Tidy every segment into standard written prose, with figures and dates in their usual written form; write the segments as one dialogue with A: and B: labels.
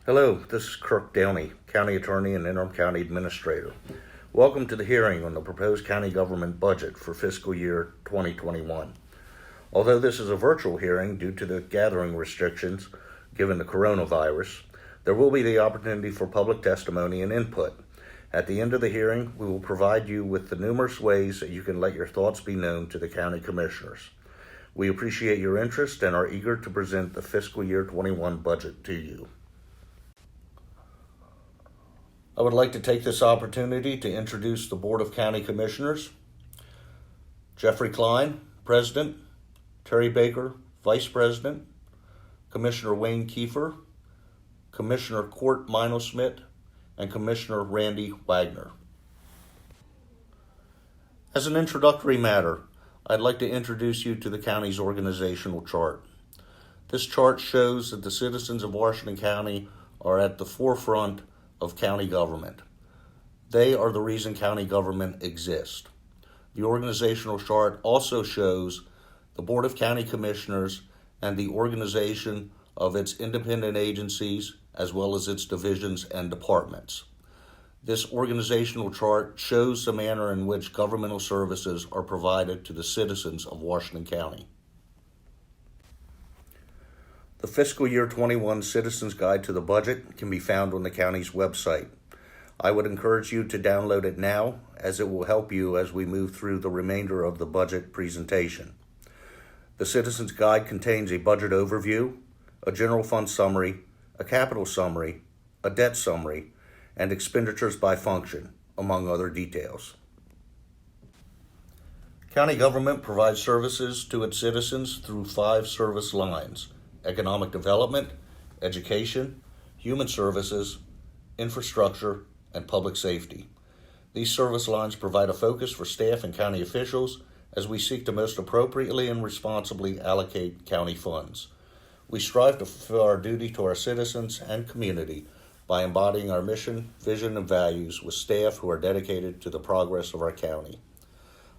A: Hello, this is Kirk Downey, County Attorney and Interim County Administrator. Welcome to the hearing on the proposed county government budget for fiscal year 2021. Although this is a virtual hearing due to the gathering restrictions given the coronavirus, there will be the opportunity for public testimony and input. At the end of the hearing, we will provide you with the numerous ways that you can let your thoughts be known to the county commissioners. We appreciate your interest and are eager to present the fiscal year 21 budget to you. I would like to take this opportunity to introduce the Board of County Commissioners. Jeffrey Klein, President, Terry Baker, Vice President, Commissioner Wayne Kiefer, Commissioner Court Mino-Smith, and Commissioner Randy Wagner. As an introductory matter, I'd like to introduce you to the county's organizational chart. This chart shows that the citizens of Washington County are at the forefront of county government. They are the reason county government exists. The organizational chart also shows the Board of County Commissioners and the organization of its independent agencies as well as its divisions and departments. This organizational chart shows the manner in which governmental services are provided to the citizens of Washington County. The Fiscal Year 21 Citizens Guide to the Budget can be found on the county's website. I would encourage you to download it now, as it will help you as we move through the remainder of the budget presentation. The Citizens Guide contains a budget overview, a general fund summary, a capital summary, a debt summary, and expenditures by function, among other details. County government provides services to its citizens through 5 service lines: economic development, education, human services, infrastructure, and public safety. These service lines provide a focus for staff and county officials as we seek to most appropriately and responsibly allocate county funds. We strive to fulfill our duty to our citizens and community by embodying our mission, vision, and values with staff who are dedicated to the progress of our county.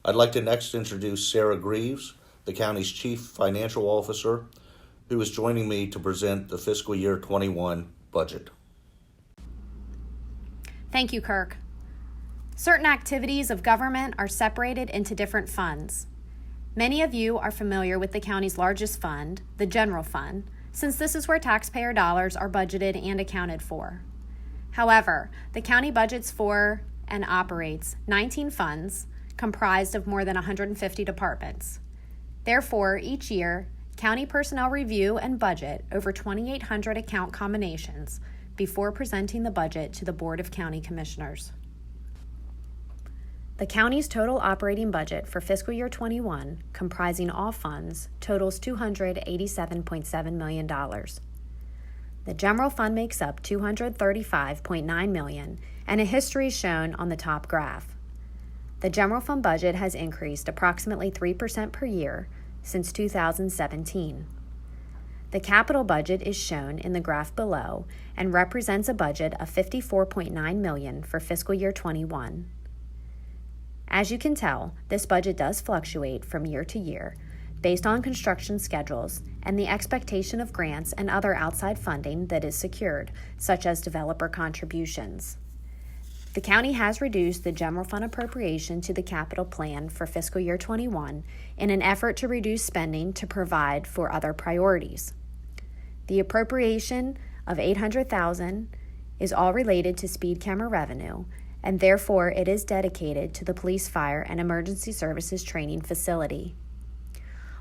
A: I'd like to next introduce Sarah Greaves, the county's Chief Financial Officer, who is joining me to present the fiscal year 21 budget.
B: Thank you, Kirk. Certain activities of government are separated into different funds. Many of you are familiar with the county's largest fund, the general fund, since this is where taxpayer dollars are budgeted and accounted for. However, the county budgets for and operates 19 funds comprised of more than 150 departments. Therefore, each year, county personnel review and budget over 2,800 account combinations before presenting the budget to the Board of County Commissioners. The county's total operating budget for fiscal year 21, comprising all funds, totals $287.7 million. The general fund makes up $235.9 million, and a history is shown on the top graph. The general fund budget has increased approximately 3% per year since 2017. The capital budget is shown in the graph below and represents a budget of $54.9 million for fiscal year 21. As you can tell, this budget does fluctuate from year to year based on construction schedules and the expectation of grants and other outside funding that is secured, such as developer contributions. The county has reduced the general fund appropriation to the capital plan for fiscal year 21 in an effort to reduce spending to provide for other priorities. The appropriation of $800,000 is all related to speed camera revenue, and therefore it is dedicated to the police, fire, and emergency services training facility.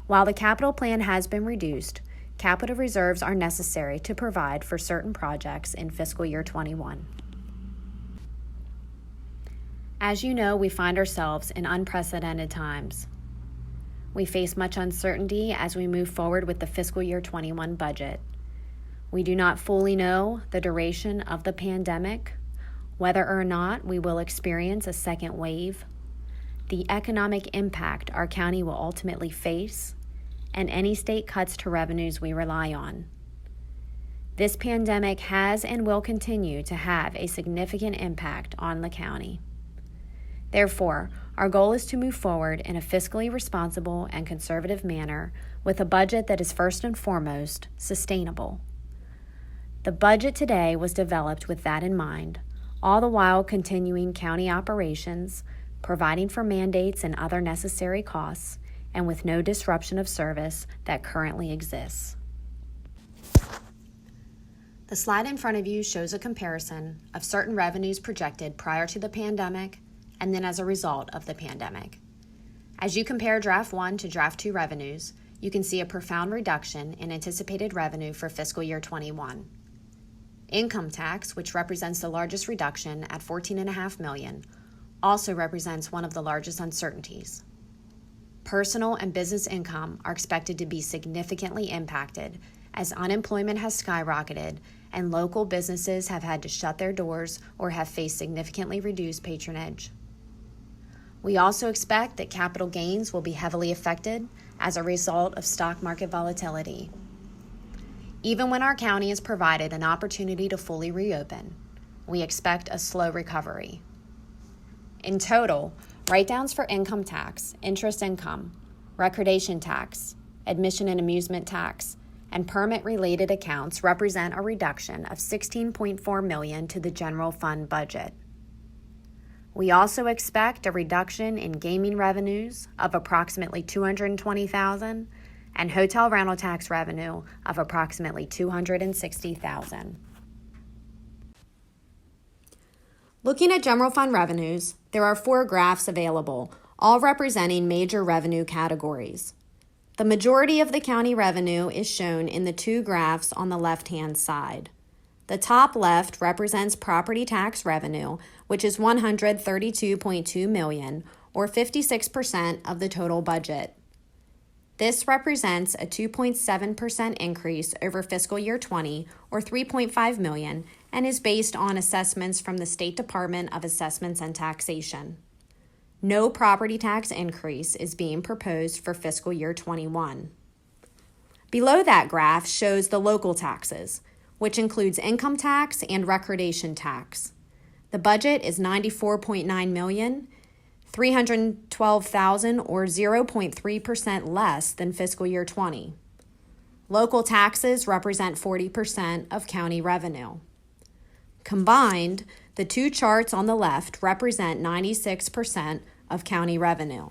B: While the capital plan has been reduced, capital reserves are necessary to provide for certain projects in fiscal year 21. As you know, we find ourselves in unprecedented times. We face much uncertainty as we move forward with the fiscal year 21 budget. We do not fully know the duration of the pandemic, whether or not we will experience a second wave, the economic impact our county will ultimately face, and any state cuts to revenues we rely on. This pandemic has and will continue to have a significant impact on the county. Therefore, our goal is to move forward in a fiscally responsible and conservative manner with a budget that is first and foremost sustainable. The budget today was developed with that in mind, all the while continuing county operations, providing for mandates and other necessary costs, and with no disruption of service that currently exists. The slide in front of you shows a comparison of certain revenues projected prior to the pandemic and then as a result of the pandemic. As you compare Draft 1 to Draft 2 revenues, you can see a profound reduction in anticipated revenue for fiscal year 21. Income tax, which represents the largest reduction at $14.5 million, also represents one of the largest uncertainties. Personal and business income are expected to be significantly impacted as unemployment has skyrocketed and local businesses have had to shut their doors or have faced significantly reduced patronage. We also expect that capital gains will be heavily affected as a result of stock market volatility. Even when our county is provided an opportunity to fully reopen, we expect a slow recovery. In total, write-downs for income tax, interest income, recordation tax, admission and amusement tax, and permit-related accounts represent a reduction of $16.4 million to the general fund budget. We also expect a reduction in gaming revenues of approximately $220,000 and hotel rental tax revenue of approximately $260,000. Looking at general fund revenues, there are 4 graphs available, all representing major revenue categories. The majority of the county revenue is shown in the 2 graphs on the left-hand side. The top left represents property tax revenue, which is $132.2 million, or 56% of the total budget. This represents a 2.7% increase over fiscal year 20, or $3.5 million, and is based on assessments from the State Department of Assessments and Taxation. No property tax increase is being proposed for fiscal year 21. Below that graph shows the local taxes, which includes income tax and recordation tax. The budget is $94.9 million, $312,000 or 0.3% less than fiscal year 20. Local taxes represent 40% of county revenue. Combined, the 2 charts on the left represent 96% of county revenue.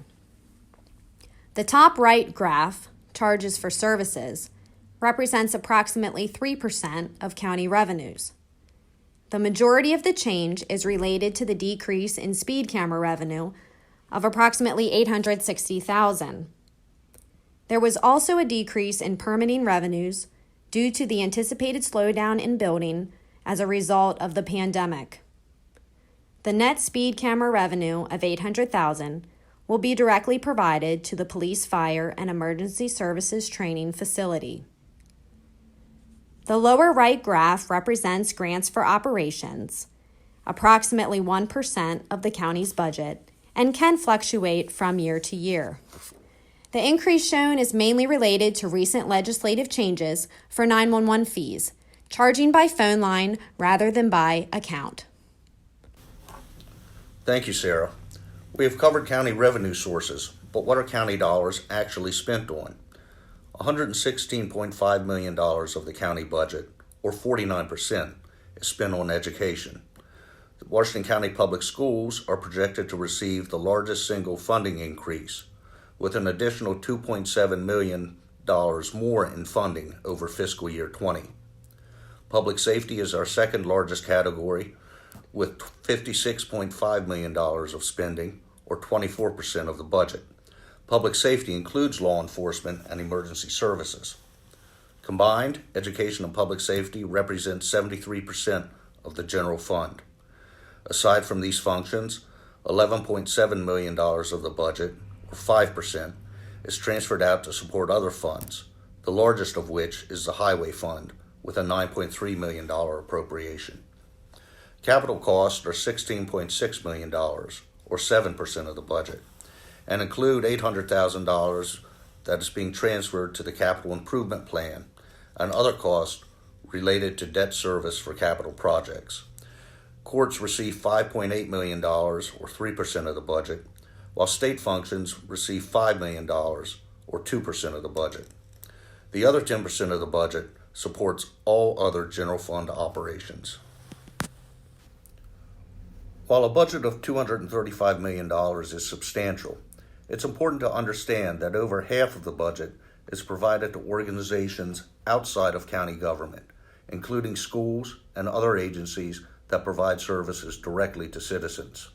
B: The top right graph, charges for services, represents approximately 3% of county revenues. The majority of the change is related to the decrease in speed camera revenue of approximately $860,000. There was also a decrease in permitting revenues due to the anticipated slowdown in building as a result of the pandemic. The net speed camera revenue of $800,000 will be directly provided to the Police, Fire, and Emergency Services Training Facility. The lower right graph represents grants for operations, approximately 1% of the county's budget, and can fluctuate from year to year. The increase shown is mainly related to recent legislative changes for 911 fees, charging by phone line rather than by account.
A: Thank you, Sarah. We have covered county revenue sources, but what are county dollars actually spent on? $116.5 million of the county budget, or 49%, is spent on education. The Washington County Public Schools are projected to receive the largest single funding increase, with an additional $2.7 million more in funding over fiscal year 20. Public safety is our second largest category, with $56.5 million of spending, or 24% of the budget. Public safety includes law enforcement and emergency services. Combined, education and public safety represent 73% of the general fund. Aside from these functions, $11.7 million of the budget, or 5%, is transferred out to support other funds, the largest of which is the Highway Fund, with a $9.3 million appropriation. Capital costs are $16.6 million, or 7% of the budget, and include $800,000 that is being transferred to the capital improvement plan and other costs related to debt service for capital projects. Courts receive $5.8 million, or 3% of the budget, while state functions receive $5 million, or 2% of the budget. The other 10% of the budget supports all other general fund operations. While a budget of $235 million is substantial, it's important to understand that over half of the budget is provided to organizations outside of county government, including schools and other agencies that provide services directly to citizens.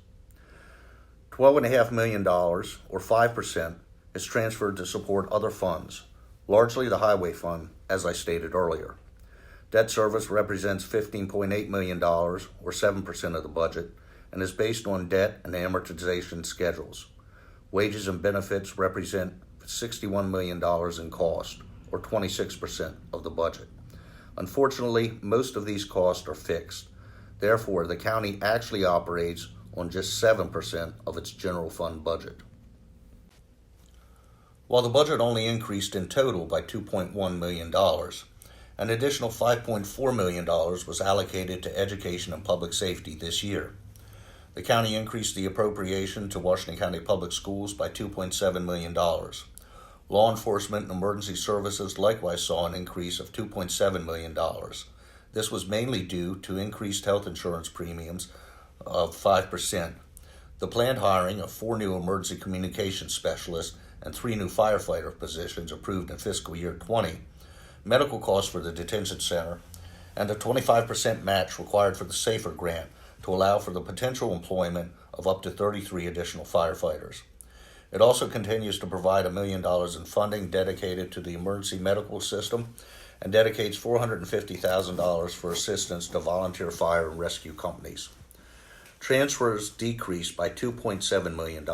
A: $12.5 million, or 5%, is transferred to support other funds, largely the Highway Fund, as I stated earlier. Debt service represents $15.8 million, or 7% of the budget, and is based on debt and amortization schedules. Wages and benefits represent $61 million in cost, or 26% of the budget. Unfortunately, most of these costs are fixed. Therefore, the county actually operates on just 7% of its general fund budget. While the budget only increased in total by $2.1 million, an additional $5.4 million was allocated to education and public safety this year. The county increased the appropriation to Washington County Public Schools by $2.7 million. Law enforcement and emergency services likewise saw an increase of $2.7 million. This was mainly due to increased health insurance premiums of 5%, the planned hiring of 4 new emergency communications specialists and 3 new firefighter positions approved in fiscal year 20, medical costs for the detention center, and a 25% match required for the SAFER grant to allow for the potential employment of up to 33 additional firefighters. It also continues to provide $1 million in funding dedicated to the emergency medical system and dedicates $450,000 for assistance to volunteer fire and rescue companies. Transfers decreased by $2.7 million,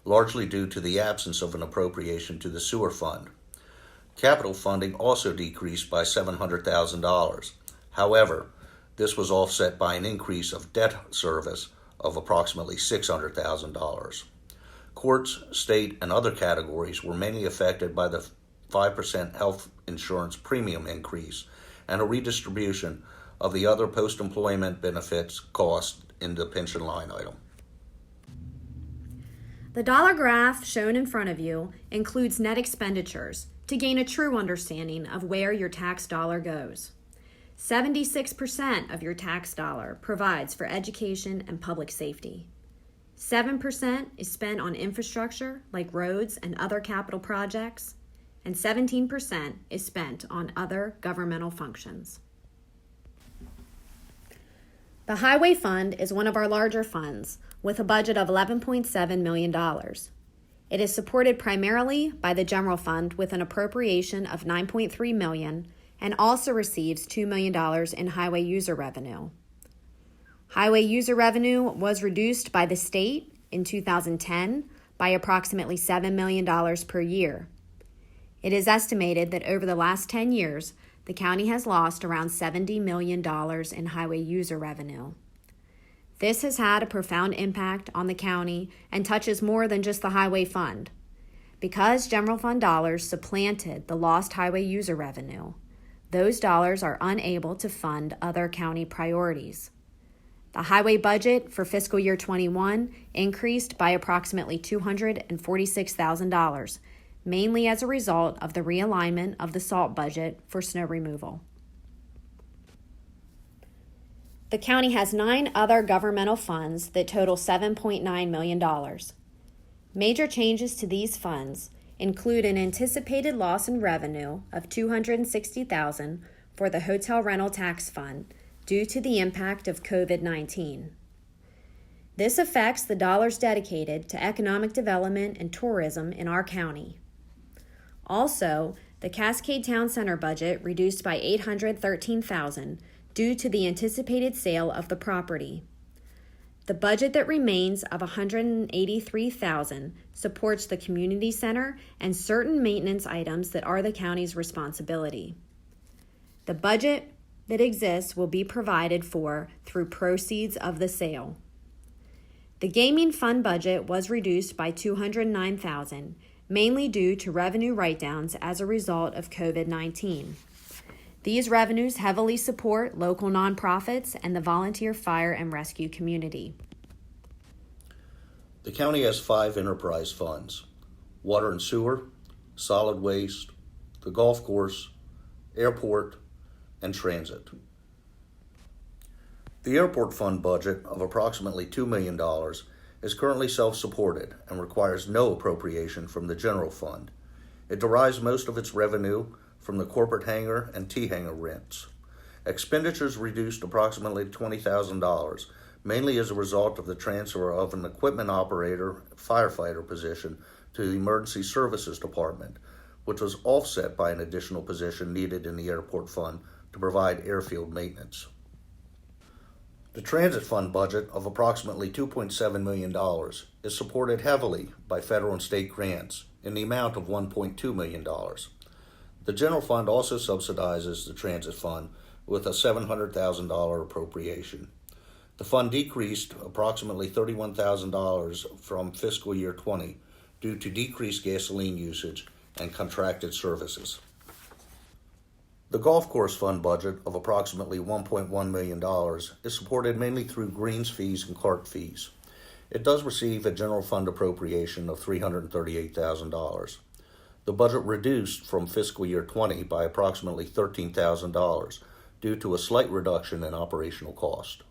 A: largely due to the absence of an appropriation to the sewer fund. Capital funding also decreased by $700,000. However, this was offset by an increase of debt service of approximately $600,000. Courts, state, and other categories were mainly affected by the 5% health insurance premium increase and a redistribution of the other post-employment benefits cost in the pension line item.
B: The dollar graph shown in front of you includes net expenditures to gain a true understanding of where your tax dollar goes. 76% of your tax dollar provides for education and public safety. 7% is spent on infrastructure like roads and other capital projects, and 17% is spent on other governmental functions. The Highway Fund is one of our larger funds with a budget of $11.7 million. It is supported primarily by the General Fund with an appropriation of $9.3 million and also receives $2 million in highway user revenue. Highway user revenue was reduced by the state in 2010 by approximately $7 million per year. It is estimated that over the last 10 years, the county has lost around $70 million in highway user revenue. This has had a profound impact on the county and touches more than just the Highway Fund. Because general fund dollars supplanted the lost highway user revenue, those dollars are unable to fund other county priorities. The highway budget for fiscal year 21 increased by approximately $246,000, mainly as a result of the realignment of the SALT budget for snow removal. The county has 9 other governmental funds that total $7.9 million. Major changes to these funds include an anticipated loss in revenue of $260,000 for the hotel rental tax fund due to the impact of COVID-19. This affects the dollars dedicated to economic development and tourism in our county. Also, the Cascade Town Center budget reduced by $813,000 due to the anticipated sale of the property. The budget that remains of $183,000 supports the community center and certain maintenance items that are the county's responsibility. The budget that exists will be provided for through proceeds of the sale. The gaming fund budget was reduced by $209,000, mainly due to revenue write-downs as a result of COVID-19. These revenues heavily support local nonprofits and the volunteer fire and rescue community.
A: The county has 5 enterprise funds: water and sewer, solid waste, the golf course, airport, and transit. The airport fund budget of approximately $2 million is currently self-supported and requires no appropriation from the general fund. It derives most of its revenue from the corporate hangar and T-hangar rents. Expenditures reduced approximately $20,000, mainly as a result of the transfer of an equipment operator firefighter position to the Emergency Services Department, which was offset by an additional position needed in the airport fund to provide airfield maintenance. The transit fund budget of approximately $2.7 million is supported heavily by federal and state grants in the amount of $1.2 million. The general fund also subsidizes the transit fund with a $700,000 appropriation. The fund decreased approximately $31,000 from fiscal year 20 due to decreased gasoline usage and contracted services. The golf course fund budget of approximately $1.1 million is supported mainly through greens fees and cart fees. It does receive a general fund appropriation of $338,000. The budget reduced from fiscal year 20 by approximately $13,000 due to a slight reduction in operational cost.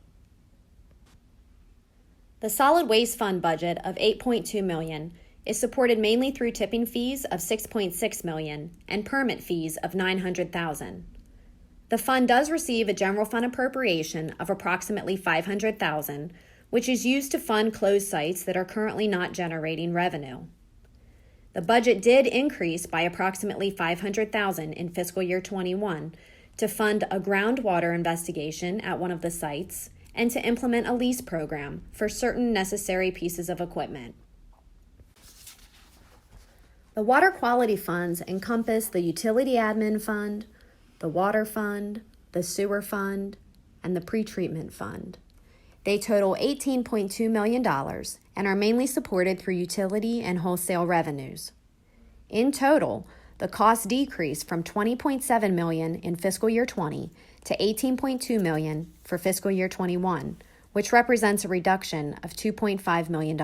B: The solid waste fund budget of $8.2 million is supported mainly through tipping fees of $6.6 million and permit fees of $900,000. The fund does receive a general fund appropriation of approximately $500,000, which is used to fund closed sites that are currently not generating revenue. The budget did increase by approximately $500,000 in fiscal year 21 to fund a groundwater investigation at one of the sites and to implement a lease program for certain necessary pieces of equipment. The water quality funds encompass the utility admin fund, the water fund, the sewer fund, and the pretreatment fund. They total $18.2 million and are mainly supported through utility and wholesale revenues. In total, the cost decreased from $20.7 million in fiscal year 20 to $18.2 million for fiscal year 21, which represents a reduction of $2.5 million.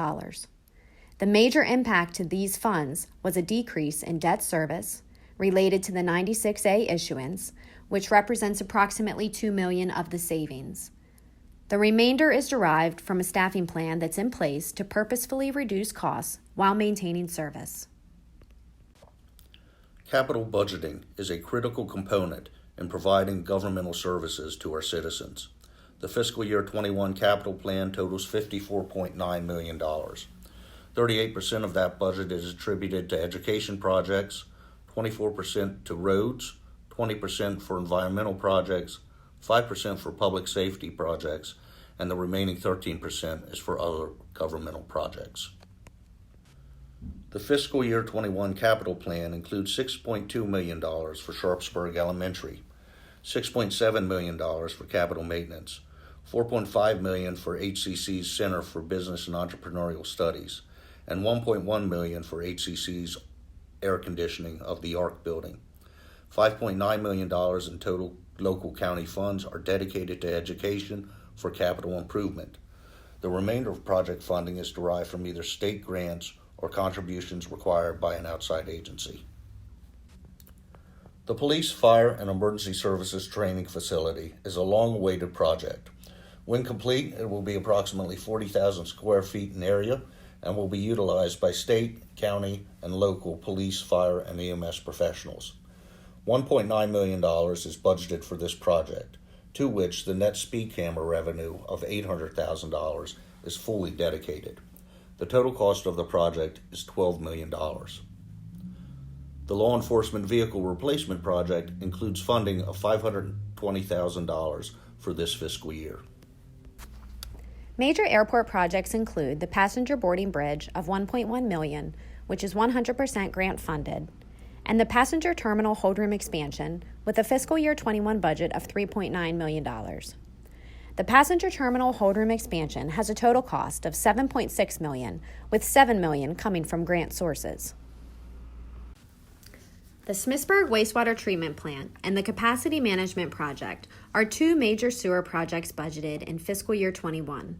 B: The major impact to these funds was a decrease in debt service related to the 96A issuance, which represents approximately $2 million of the savings. The remainder is derived from a staffing plan that's in place to purposefully reduce costs while maintaining service.
A: Capital budgeting is a critical component in providing governmental services to our citizens. The fiscal year 21 capital plan totals $54.9 million. 38% of that budget is attributed to education projects, 24% to roads, 20% for environmental projects, 5% for public safety projects, and the remaining 13% is for other governmental projects. The fiscal year 21 capital plan includes $6.2 million for Sharpsburg Elementary, $6.7 million for capital maintenance, $4.5 million for HCC's Center for Business and Entrepreneurial Studies, and $1.1 million for HCC's air conditioning of the ARC building. $5.9 million in total local county funds are dedicated to education for capital improvement. The remainder of project funding is derived from either state grants or contributions required by an outside agency. The Police, Fire, and Emergency Services Training Facility is a long-awaited project. When complete, it will be approximately 40,000 square feet in area and will be utilized by state, county, and local police, fire, and EMS professionals. $1.9 million is budgeted for this project, to which the net speed camera revenue of $800,000 is fully dedicated. The total cost of the project is $12 million. The Law Enforcement Vehicle Replacement Project includes funding of $520,000 for this fiscal year.
B: Major airport projects include the passenger boarding bridge of $1.1 million, which is 100% grant funded, and the passenger terminal hold room expansion with a fiscal year 21 budget of $3.9 million. The passenger terminal hold room expansion has a total cost of $7.6 million, with $7 million coming from grant sources. The Smithsburg Wastewater Treatment Plant and the Capacity Management Project are two major sewer projects budgeted in fiscal year 21.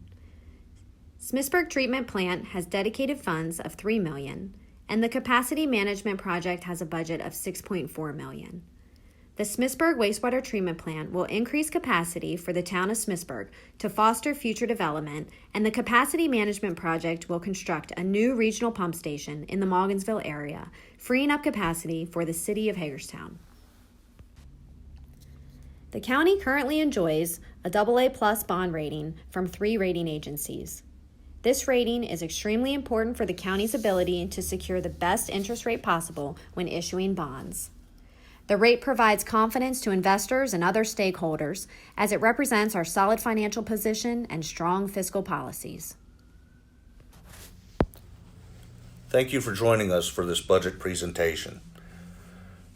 B: Smithsburg Treatment Plant has dedicated funds of $3 million, and the Capacity Management Project has a budget of $6.4 million. The Smithsburg Wastewater Treatment Plant will increase capacity for the town of Smithsburg to foster future development, and the Capacity Management Project will construct a new regional pump station in the Morgansville area, freeing up capacity for the city of Hagerstown. The county currently enjoys a AA+ bond rating from 3 rating agencies. This rating is extremely important for the county's ability to secure the best interest rate possible when issuing bonds. The rate provides confidence to investors and other stakeholders as it represents our solid financial position and strong fiscal policies.
A: Thank you for joining us for this budget presentation.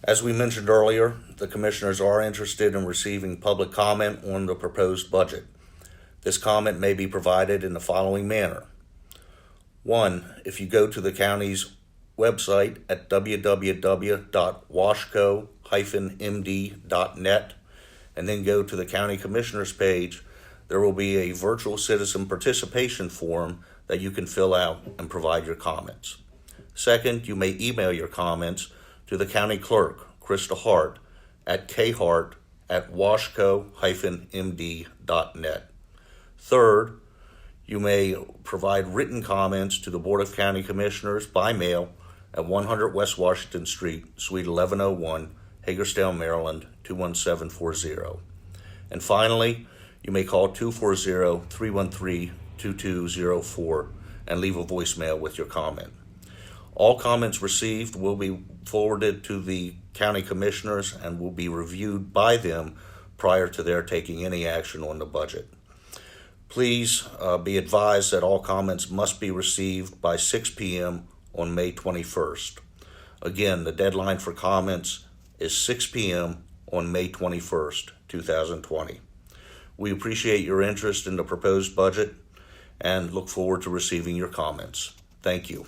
A: As we mentioned earlier, the commissioners are interested in receiving public comment on the proposed budget. This comment may be provided in the following manner. 1. If you go to the county's website at www.washco-md.net and then go to the County Commissioners page, there will be a virtual citizen participation form that you can fill out and provide your comments. Second, you may email your comments to the County Clerk, Krista Hart, at khart@washco-md.net. Third, you may provide written comments to the Board of County Commissioners by mail at 100 West Washington Street, Suite 1101, Hagerstown, Maryland, 21740. And finally, you may call 240-313-2204 and leave a voicemail with your comment. All comments received will be forwarded to the county commissioners and will be reviewed by them prior to their taking any action on the budget. Please be advised that all comments must be received by 6 p.m. on May 21st. Again, the deadline for comments is 6 p.m. on May 21st, 2020. We appreciate your interest in the proposed budget and look forward to receiving your comments. Thank you.